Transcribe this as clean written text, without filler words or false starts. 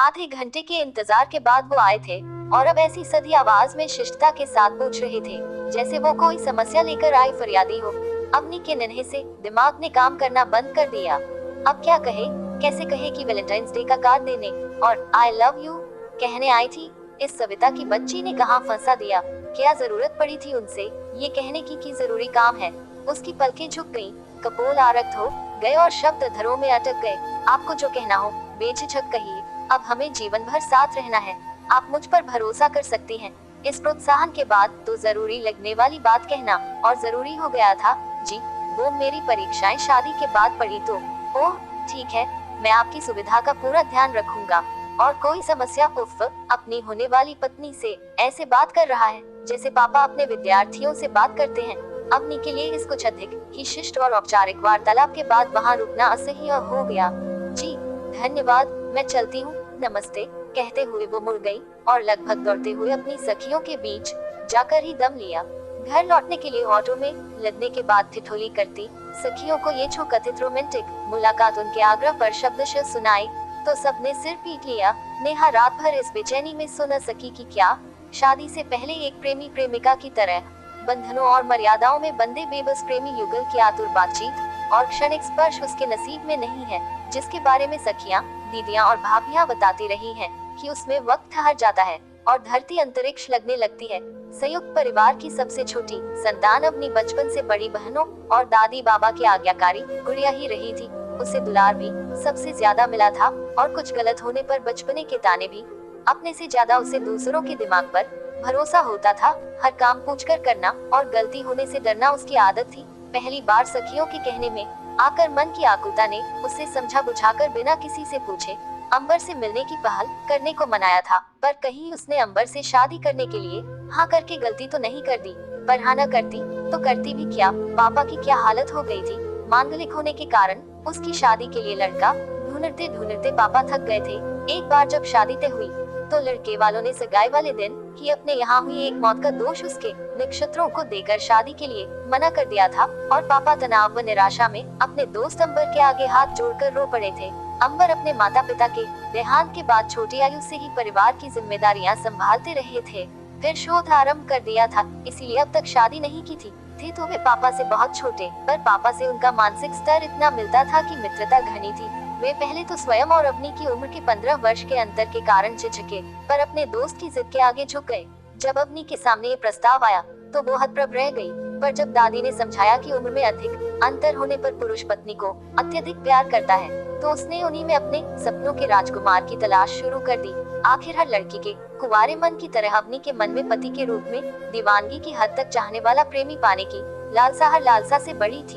आधे घंटे के इंतजार के बाद वो आए थे और अब ऐसी सधी आवाज में शिष्टता के साथ पूछ रहे थे जैसे वो कोई समस्या लेकर आई फरियादी हो। अवनी के नन्हे से दिमाग ने काम करना बंद कर दिया। अब क्या कहे, कैसे कहे कि वैलेंटाइंस डे का कार्ड देने और आई लव यू कहने आई थी। इस सविता की बच्ची ने कहाँ फंसा दिया। क्या जरूरत पड़ी थी उनसे ये कहने की जरूरी काम है। उसकी पलकें झुक गईं, कपोल आरक्त हो गए और शब्द धरों में अटक गए। आपको जो कहना हो बेझिझक कहिए। अब हमें जीवन भर साथ रहना है। आप मुझ पर भरोसा कर सकती हैं। इस प्रोत्साहन के बाद तो जरूरी लगने वाली बात कहना और जरूरी हो गया था। जी, वो मेरी परीक्षाएं शादी के बाद पड़ी तो। ओह ठीक है, मैं आपकी सुविधा का पूरा ध्यान रखूंगा। और कोई समस्या? उफ, अपनी होने वाली पत्नी से ऐसे बात कर रहा है जैसे पापा अपने विद्यार्थियों से बात करते हैं। अवनी के लिए इस कुछ अधिक ही शिष्ट और औपचारिक वार्तालाप के बाद वहाँ रुकना असह्य हो गया। जी धन्यवाद, मैं चलती हूँ, नमस्ते कहते हुए वो मुड़ गई और लगभग दौड़ते हुए अपनी सखियों के बीच जाकर ही दम लिया। घर लौटने के लिए ऑटो में लदने के बाद ठिठोली करती सखियों को ये छो कथित रोमांटिक मुलाकात उनके आग्रह पर शब्दशः सुनाई तो सबने सिर पीट लिया। नेहा रात भर इस बेचैनी में सो न सकी कि क्या शादी से पहले एक प्रेमी प्रेमिका की तरह बंधनों और मर्यादाओं में बंधे बेबस प्रेमी युगल की आतुर बातचीत और क्षणिक स्पर्श उसके नसीब में नहीं है, जिसके बारे में सखियां, दीदियां और भाभियां बताती रही हैं कि उसमें वक्त ठहर जाता है और धरती अंतरिक्ष लगने लगती है। संयुक्त परिवार की सबसे छोटी संतान अपनी बचपन से बड़ी बहनों और दादी बाबा की आज्ञाकारी गुड़िया ही रही थी। उसे दुलार भी सबसे ज्यादा मिला था और कुछ गलत होने पर बचपने के ताने भी। अपने से ज्यादा उसे दूसरों के दिमाग पर भरोसा होता था। हर काम पूछकर करना और गलती होने से डरना उसकी आदत थी। पहली बार सखियों के कहने में आकर मन की आकुलता ने उसे समझा बुझाकर बिना किसी से पूछे अंबर से मिलने की पहल करने को मनाया था। पर कहीं उसने अंबर से शादी करने के लिए हाँ करके गलती तो नहीं कर दी। पर हाँ न करती तो करती भी क्या? पापा की क्या हालत हो गई थी। मांगलिक होने के कारण उसकी शादी के लिए लड़का ढूंढते ढूंढते पापा थक गए थे। एक बार जब शादी तय हुई तो लड़के वालों ने सगाई वाले दिन ही अपने यहाँ हुई एक मौत का दोष उसके नक्षत्रों को देकर शादी के लिए मना कर दिया था और पापा तनाव व निराशा में अपने दोस्त अंबर के आगे हाथ जोड़कर रो पड़े थे। अंबर अपने माता पिता के देहांत के बाद छोटी आयु से ही परिवार की जिम्मेदारियां संभालते रहे थे। फिर शोध आरंभ कर दिया था, इसीलिए अब तक शादी नहीं की थी। थे तो वे पापा से बहुत छोटे, पर पापा से उनका मानसिक स्तर इतना मिलता था कि मित्रता घनी थी। वे पहले तो स्वयं और अवनी की उम्र के 15 वर्ष के अंतर के कारण झिझके, पर अपने दोस्त की जिद के आगे झुक गए। जब अवनी के सामने ये प्रस्ताव आया तो वो हतप्रभ रह गई, पर जब दादी ने समझाया कि उम्र में अधिक अंतर होने पर पुरुष पत्नी को अत्यधिक प्यार करता है तो उसने उन्हीं में अपने सपनों के राजकुमार की तलाश शुरू कर दी। आखिर हर लड़की के कुंवारे मन की तरह अवनी के मन में पति के रूप में दीवानगी की हद तक चाहने वाला प्रेमी पाने की लालसा हर लालसा से बड़ी थी।